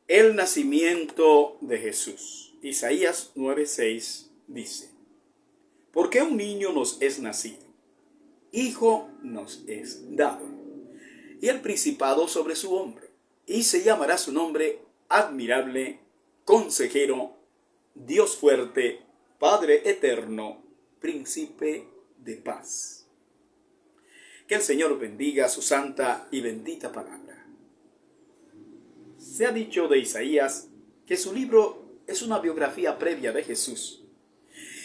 El nacimiento de Jesús. Isaías 9:6 dice: Porque un niño nos es nacido, hijo nos es dado, y el principado sobre su hombro, y se llamará su nombre Admirable, Consejero, Dios fuerte, Padre eterno, Príncipe de paz. Que el Señor bendiga su santa y bendita palabra. Se ha dicho de Isaías que su libro es una biografía previa de Jesús,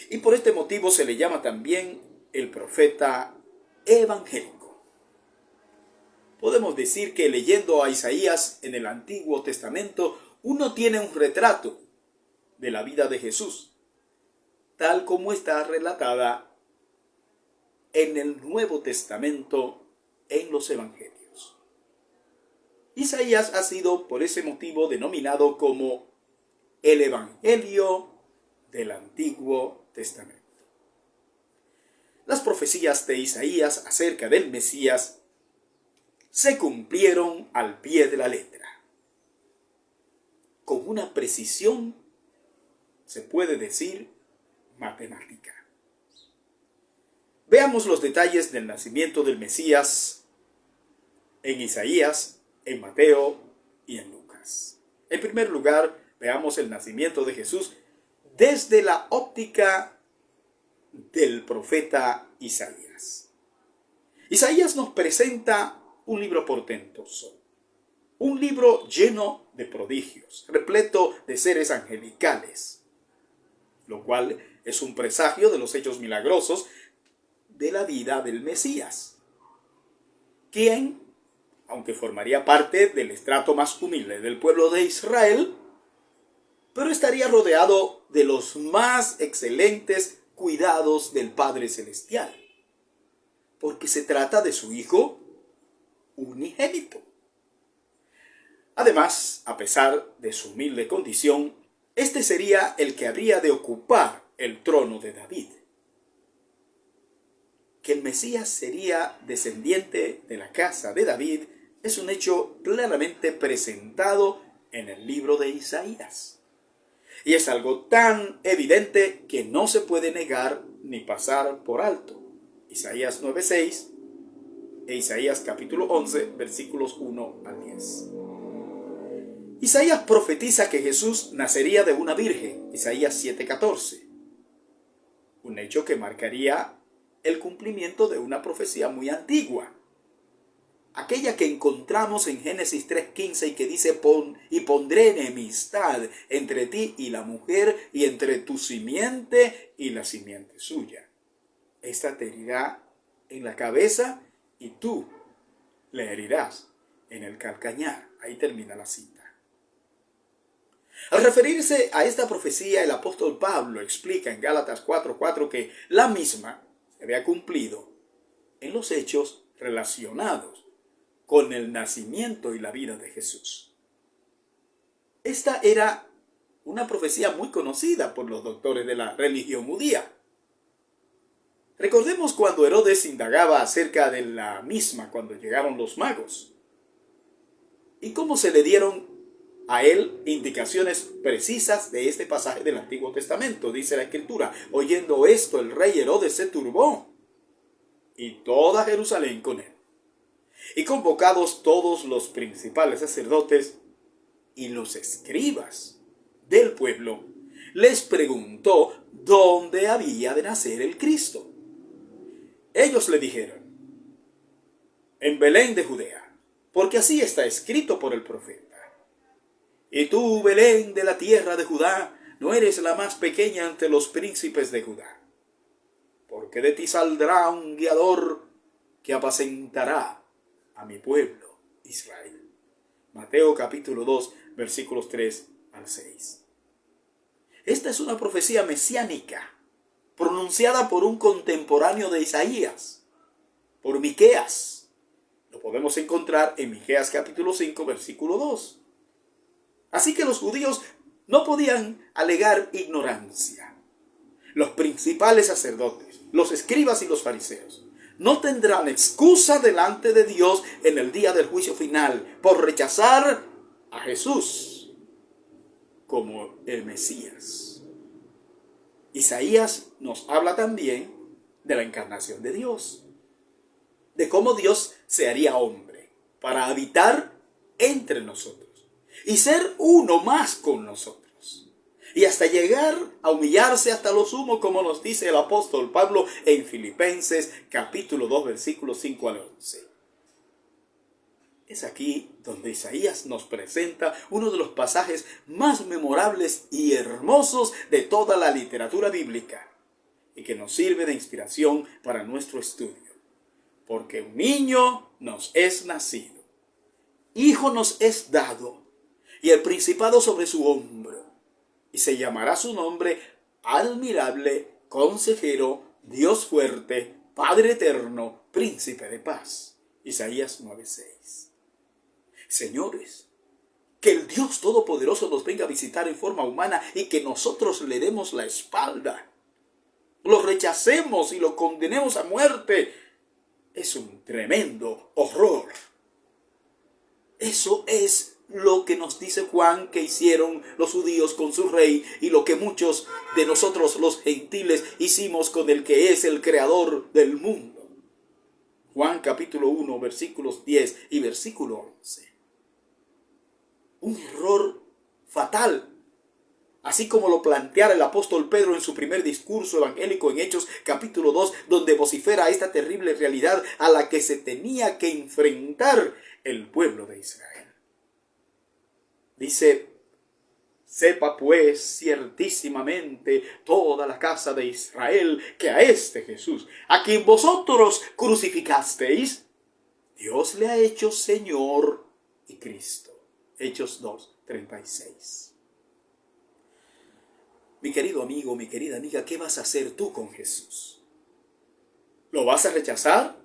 y por este motivo se le llama también el profeta evangélico. Podemos decir que leyendo a Isaías en el Antiguo Testamento, uno tiene un retrato de la vida de Jesús, tal como está relatada en el Nuevo Testamento en los Evangelios. Isaías ha sido por ese motivo denominado como el Evangelio del Antiguo Testamento. Las profecías de Isaías acerca del Mesías se cumplieron al pie de la letra, con una precisión, se puede decir, matemática. Veamos los detalles del nacimiento del Mesías en Isaías, en Mateo y en Lucas. En primer lugar, veamos el nacimiento de Jesús desde la óptica del profeta Isaías. Isaías nos presenta un libro portentoso, un libro lleno de prodigios, repleto de seres angelicales, lo cual es un presagio de los hechos milagrosos de la vida del Mesías, quien, aunque formaría parte del estrato más humilde del pueblo de Israel, pero estaría rodeado de los más excelentes cuidados del Padre Celestial, porque se trata de su Hijo unigénito. Además, a pesar de su humilde condición, este sería el que habría de ocupar el trono de David. Que el Mesías sería descendiente de la casa de David es un hecho claramente presentado en el libro de Isaías. Y es algo tan evidente que no se puede negar ni pasar por alto. Isaías 9:6 e Isaías capítulo 11, versículos 1 al 10. Isaías profetiza que Jesús nacería de una virgen, Isaías 7:14. Un hecho que marcaría el cumplimiento de una profecía muy antigua, aquella que encontramos en Génesis 3:15 y que dice: pondré enemistad entre ti y la mujer, y entre tu simiente y la simiente suya. Esta te herirá en la cabeza y tú le herirás en el calcañar. Ahí termina la cita. Al referirse a esta profecía, el apóstol Pablo explica en Gálatas 4:4 que la misma se había cumplido en los hechos relacionados con el nacimiento y la vida de Jesús. Esta era una profecía muy conocida por los doctores de la religión judía. Recordemos cuando Herodes indagaba acerca de la misma cuando llegaron los magos, y cómo se le dieron a él indicaciones precisas de este pasaje del Antiguo Testamento. Dice la Escritura: oyendo esto, el rey Herodes se turbó, y toda Jerusalén con él. Y convocados todos los principales sacerdotes y los escribas del pueblo, les preguntó dónde había de nacer el Cristo. Ellos le dijeron: en Belén de Judea, porque así está escrito por el profeta: y tú, Belén de la tierra de Judá, no eres la más pequeña entre los príncipes de Judá, porque de ti saldrá un guiador que apacentará a mi pueblo Israel. Mateo capítulo 2, versículos 3 al 6. Esta es una profecía mesiánica, pronunciada por un contemporáneo de Isaías, por Miqueas. Lo podemos encontrar en Miqueas capítulo 5, versículo 2. Así que los judíos no podían alegar ignorancia. Los principales sacerdotes, los escribas y los fariseos no tendrán excusa delante de Dios en el día del juicio final por rechazar a Jesús como el Mesías. Isaías nos habla también de la encarnación de Dios, de cómo Dios se haría hombre para habitar entre nosotros y ser uno más con nosotros, y hasta llegar a humillarse hasta lo sumo, como nos dice el apóstol Pablo en Filipenses capítulo 2 versículos 5 al 11. Es aquí donde Isaías nos presenta uno de los pasajes más memorables y hermosos de toda la literatura bíblica, y que nos sirve de inspiración para nuestro estudio. Porque un niño nos es nacido, hijo nos es dado, y el principado sobre su hombro, y se llamará su nombre Admirable, Consejero, Dios fuerte, Padre eterno, Príncipe de paz. Isaías 9:6. Señores, que el Dios Todopoderoso nos venga a visitar en forma humana y que nosotros le demos la espalda, lo rechacemos y lo condenemos a muerte, es un tremendo horror. Eso es lo que nos dice Juan que hicieron los judíos con su rey, y lo que muchos de nosotros los gentiles hicimos con el que es el creador del mundo. Juan capítulo 1 versículos 10 y versículo 11. Un error fatal, así como lo planteara el apóstol Pedro en su primer discurso evangélico en Hechos capítulo 2, donde vocifera esta terrible realidad a la que se tenía que enfrentar el pueblo de Israel. Dice: sepa pues ciertísimamente toda la casa de Israel que a este Jesús, a quien vosotros crucificasteis, Dios le ha hecho Señor y Cristo. Hechos 2:36. Mi querido amigo, mi querida amiga, ¿qué vas a hacer tú con Jesús? ¿Lo vas a rechazar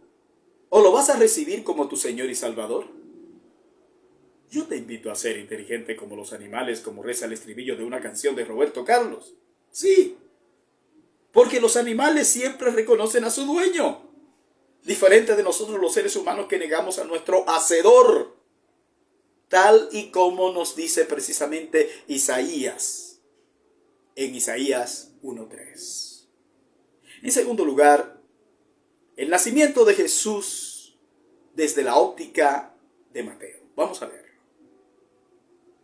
o lo vas a recibir como tu Señor y Salvador? Yo te invito a ser inteligente como los animales, como reza el estribillo de una canción de Roberto Carlos. Sí, porque los animales siempre reconocen a su dueño, diferente de nosotros los seres humanos que negamos a nuestro hacedor, tal y como nos dice precisamente Isaías, en Isaías 1:3. En segundo lugar, el nacimiento de Jesús desde la óptica de Mateo. Vamos a verlo.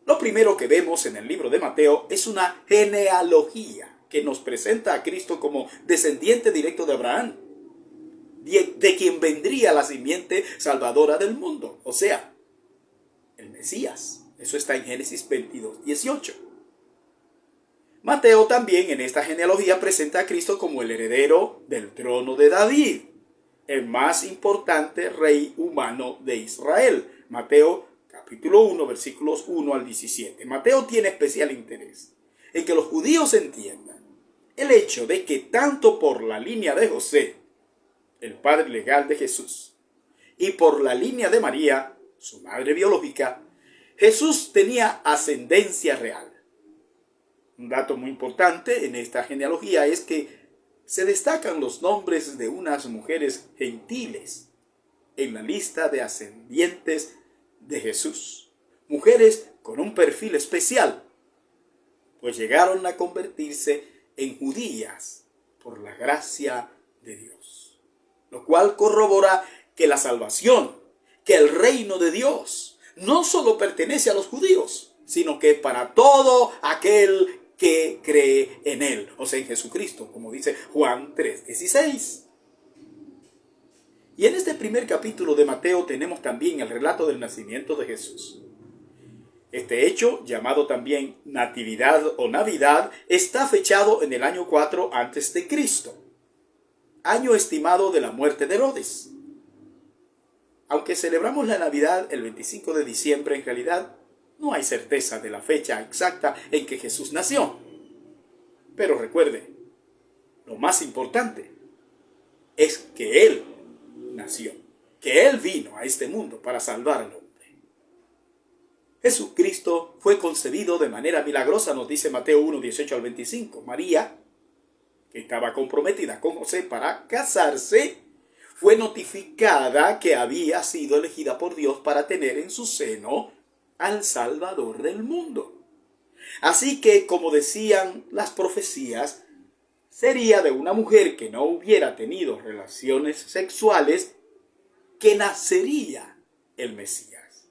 Lo primero que vemos en el libro de Mateo es una genealogía que nos presenta a Cristo como descendiente directo de Abraham, de quien vendría la simiente salvadora del mundo, o sea, el Mesías. Eso está en Génesis 22:18. Mateo también en esta genealogía presenta a Cristo como el heredero del trono de David, el más importante rey humano de Israel. Mateo capítulo 1 versículos 1 al 17. Mateo tiene especial interés en que los judíos entiendan el hecho de que tanto por la línea de José, el padre legal de Jesús, y por la línea de María, su madre biológica, Jesús tenía ascendencia real. Un dato muy importante en esta genealogía es que se destacan los nombres de unas mujeres gentiles en la lista de ascendientes de Jesús. Mujeres con un perfil especial, pues llegaron a convertirse en judías por la gracia de Dios. Lo cual corrobora que la salvación, que el reino de Dios no solo pertenece a los judíos, sino que para todo aquel que cree en él, o sea, en Jesucristo, como dice Juan 3:16. Y en este primer capítulo de Mateo tenemos también el relato del nacimiento de Jesús. Este hecho, llamado también Natividad o Navidad, está fechado en el año 4 a.C., año estimado de la muerte de Herodes. Aunque celebramos la Navidad el 25 de diciembre, en realidad no hay certeza de la fecha exacta en que Jesús nació. Pero recuerde, lo más importante es que Él nació, que Él vino a este mundo para salvar al hombre. Jesucristo fue concebido de manera milagrosa, nos dice Mateo 1, 18 al 25. María, que estaba comprometida con José para casarse, fue notificada que había sido elegida por Dios para tener en su seno al Salvador del mundo. Así que, como decían las profecías, sería de una mujer que no hubiera tenido relaciones sexuales que nacería el Mesías.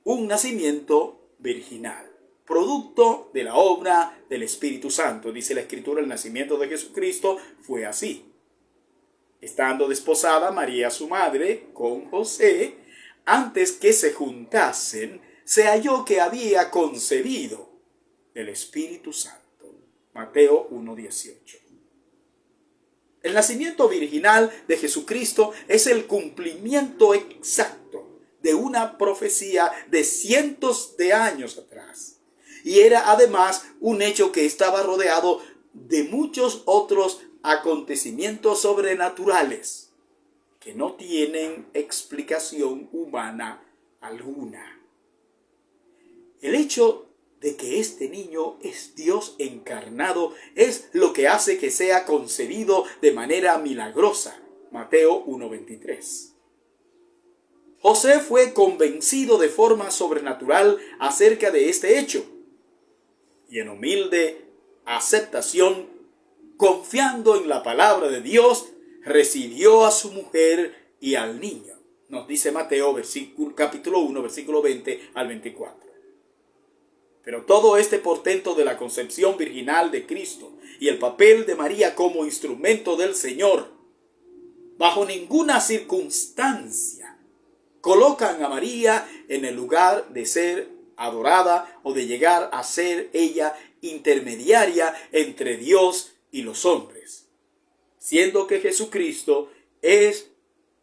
Un nacimiento virginal, producto de la obra del Espíritu Santo. Dice la Escritura, el nacimiento de Jesucristo fue así. Estando desposada María su madre con José, antes que se juntasen, se halló que había concebido del Espíritu Santo. Mateo 1:18. El nacimiento virginal de Jesucristo es el cumplimiento exacto de una profecía de cientos de años atrás. Y era además un hecho que estaba rodeado de muchos otros acontecimientos sobrenaturales que no tienen explicación humana alguna. El hecho de que este niño es Dios encarnado es lo que hace que sea concebido de manera milagrosa. Mateo 1:23. José fue convencido de forma sobrenatural acerca de este hecho y en humilde aceptación, confiando en la palabra de Dios, recibió a su mujer y al niño. Nos dice Mateo capítulo 1, versículo 20 al 24. Pero todo este portento de la concepción virginal de Cristo y el papel de María como instrumento del Señor, bajo ninguna circunstancia colocan a María en el lugar de ser adorada o de llegar a ser ella intermediaria entre Dios y los hombres, siendo que Jesucristo es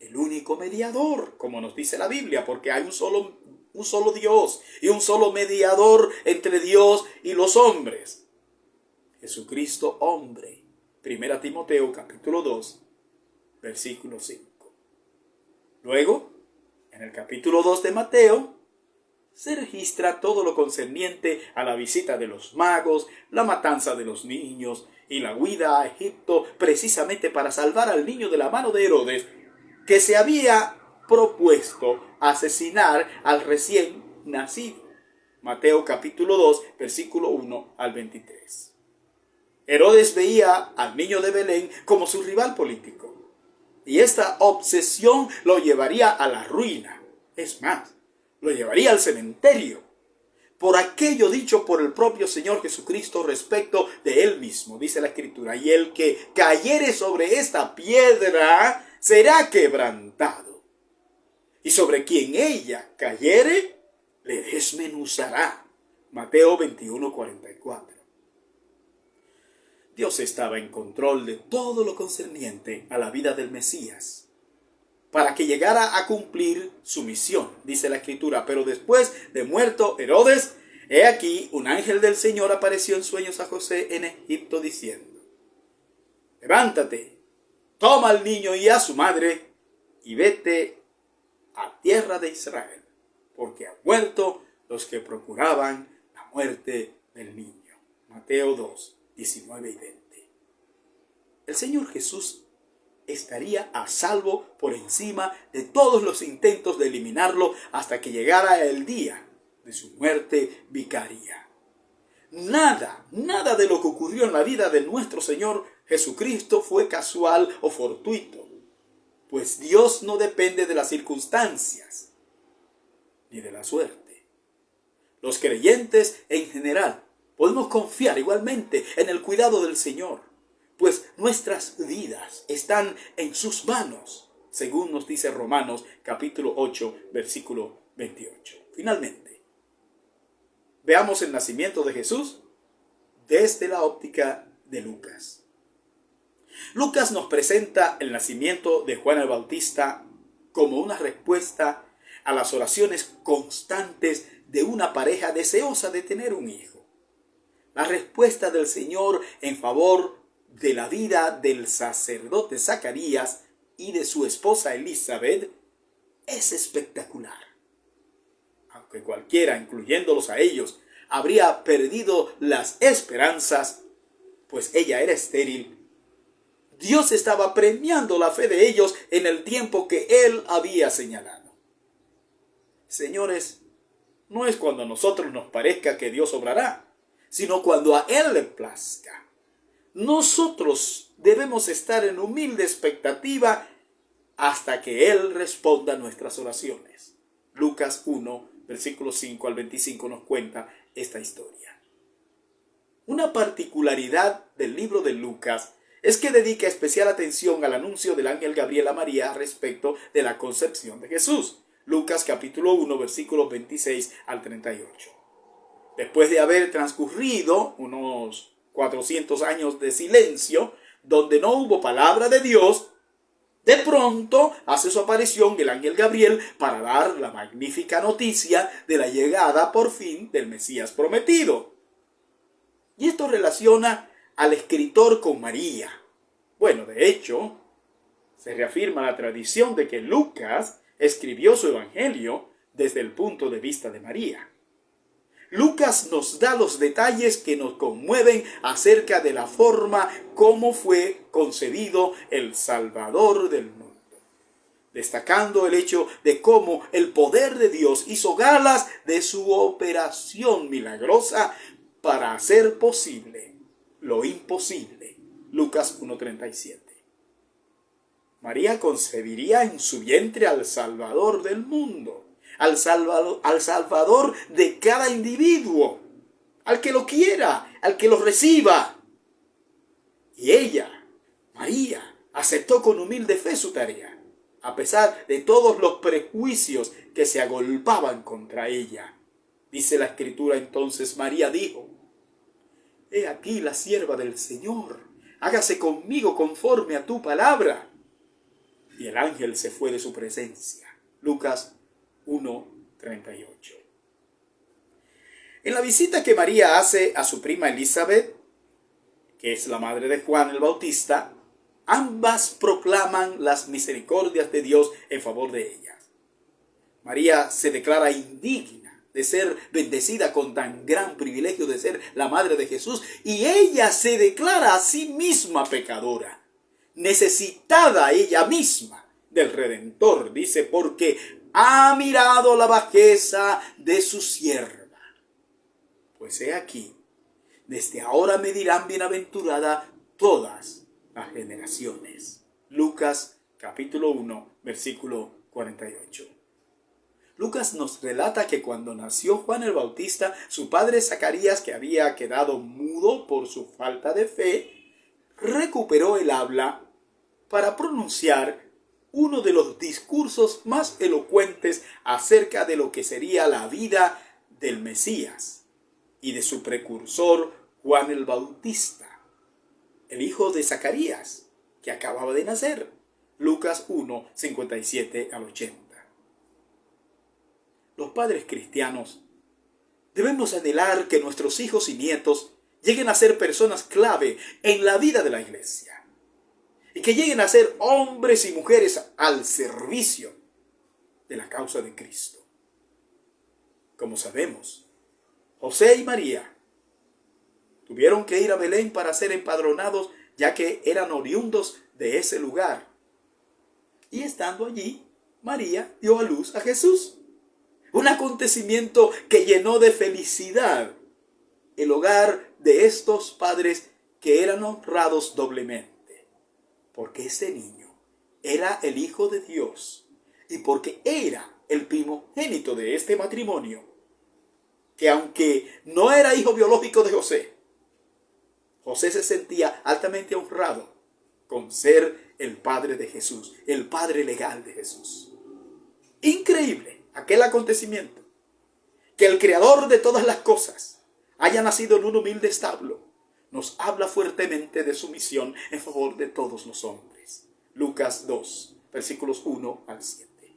el único mediador, como nos dice la Biblia, porque hay un solo Dios y un solo mediador entre Dios y los hombres. Jesucristo hombre. 1 Timoteo capítulo 2, versículo 5. Luego, en el capítulo 2 de Mateo, se registra todo lo concerniente a la visita de los magos, la matanza de los niños y la huida a Egipto precisamente para salvar al niño de la mano de Herodes, que se había propuesto asesinar al recién nacido. Mateo capítulo 2, versículo 1 al 23. Herodes veía al niño de Belén como su rival político, y esta obsesión lo llevaría a la ruina. Es más, lo llevaría al cementerio, por aquello dicho por el propio Señor Jesucristo respecto de él mismo. Dice la Escritura, y el que cayere sobre esta piedra será quebrantado, y sobre quien ella cayere, le desmenuzará. Mateo 21:44. Dios estaba en control de todo lo concerniente a la vida del Mesías, para que llegara a cumplir su misión, dice la Escritura. Pero después de muerto Herodes, he aquí un ángel del Señor apareció en sueños a José en Egipto diciendo, levántate, toma al niño y a su madre, y vete a tierra de Israel, porque han muerto los que procuraban la muerte del niño. Mateo 2, 19 y 20. El Señor Jesús estaría a salvo por encima de todos los intentos de eliminarlo hasta que llegara el día de su muerte vicaria. Nada de lo que ocurrió en la vida de nuestro Señor Jesucristo fue casual o fortuito, pues Dios no depende de las circunstancias ni de la suerte. Los creyentes en general podemos confiar igualmente en el cuidado del Señor, pues nuestras vidas están en sus manos, según nos dice Romanos capítulo 8, versículo 28. Finalmente, veamos el nacimiento de Jesús desde la óptica de Lucas. Lucas nos presenta el nacimiento de Juan el Bautista como una respuesta a las oraciones constantes de una pareja deseosa de tener un hijo. La respuesta del Señor en favor de la vida del sacerdote Zacarías y de su esposa Elizabeth es espectacular. Aunque cualquiera, incluyéndolos a ellos, habría perdido las esperanzas, pues ella era estéril, Dios estaba premiando la fe de ellos en el tiempo que Él había señalado. Señores, no es cuando a nosotros nos parezca que Dios obrará, sino cuando a Él le plazca. Nosotros debemos estar en humilde expectativa hasta que Él responda a nuestras oraciones. Lucas 1, versículos 5 al 25 nos cuenta esta historia. Una particularidad del libro de Lucas es que dedica especial atención al anuncio del ángel Gabriel a María respecto de la concepción de Jesús. Lucas capítulo 1, versículos 26 al 38. Después de haber transcurrido unos 400 años de silencio, donde no hubo palabra de Dios, de pronto hace su aparición el ángel Gabriel para dar la magnífica noticia de la llegada por fin del Mesías prometido. Y esto relaciona al escritor con María. Bueno, de hecho, se reafirma la tradición de que Lucas escribió su evangelio desde el punto de vista de María. Lucas nos da los detalles que nos conmueven acerca de la forma como fue concebido el Salvador del mundo, destacando el hecho de cómo el poder de Dios hizo galas de su operación milagrosa para hacer posible lo imposible. Lucas 1:37. María concebiría en su vientre al Salvador del mundo, al Salvador de cada individuo, al que lo quiera, al que lo reciba. Y ella, María, aceptó con humilde fe su tarea, a pesar de todos los prejuicios que se agolpaban contra ella. Dice la Escritura: entonces María dijo: He aquí la sierva del Señor, hágase conmigo conforme a tu palabra. Y el ángel se fue de su presencia. Lucas 1:38. En la visita que María hace a su prima Elizabeth, que es la madre de Juan el Bautista, ambas proclaman las misericordias de Dios en favor de ellas. María se declara indigna de ser bendecida con tan gran privilegio de ser la madre de Jesús, y ella se declara a sí misma pecadora, necesitada ella misma del Redentor, dice, porque ha mirado la bajeza de su sierva. Pues he aquí, desde ahora me dirán bienaventurada todas las generaciones. Lucas capítulo 1, versículo 48. Lucas nos relata que cuando nació Juan el Bautista, su padre Zacarías, que había quedado mudo por su falta de fe, recuperó el habla para pronunciar uno de los discursos más elocuentes acerca de lo que sería la vida del Mesías y de su precursor Juan el Bautista, el hijo de Zacarías, que acababa de nacer. Lucas 1, 57 al 80. Los padres cristianos debemos anhelar que nuestros hijos y nietos lleguen a ser personas clave en la vida de la iglesia y que lleguen a ser hombres y mujeres al servicio de la causa de Cristo. Como sabemos, José y María tuvieron que ir a Belén para ser empadronados, ya que eran oriundos de ese lugar. Y estando allí, María dio a luz a Jesús. Un acontecimiento que llenó de felicidad el hogar de estos padres que eran honrados doblemente, porque ese niño era el Hijo de Dios y porque era el primogénito de este matrimonio, que aunque no era hijo biológico de José, José se sentía altamente honrado con ser el padre de Jesús, el padre legal de Jesús. Increíble aquel acontecimiento, que el creador de todas las cosas haya nacido en un humilde establo, nos habla fuertemente de su misión en favor de todos los hombres. Lucas 2, versículos 1 al 7.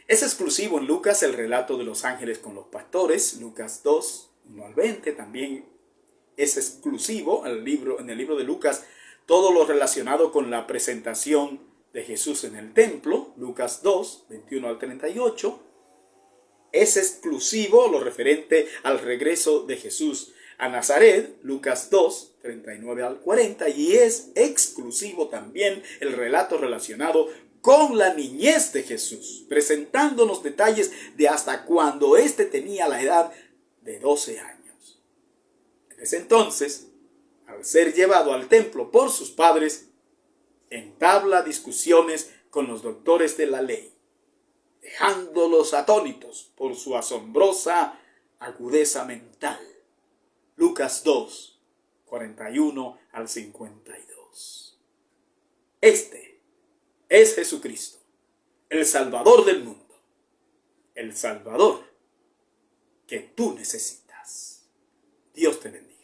Es exclusivo en Lucas el relato de los ángeles con los pastores. Lucas 2, 1 al 20. También es exclusivo en el libro de Lucas todo lo relacionado con la presentación de Jesús en el templo. Lucas 2, 21 al 38. Es exclusivo lo referente al regreso de Jesús a Nazaret. Lucas 2, 39 al 40. Y es exclusivo también el relato relacionado con la niñez de Jesús, presentándonos detalles de hasta cuando éste tenía la edad de 12 años. En ese entonces, al ser llevado al templo por sus padres, entabla discusiones con los doctores de la ley, dejándolos atónitos por su asombrosa agudeza mental. Lucas 2, 41 al 52. Este es Jesucristo, el Salvador del mundo, el Salvador que tú necesitas. Dios te bendiga.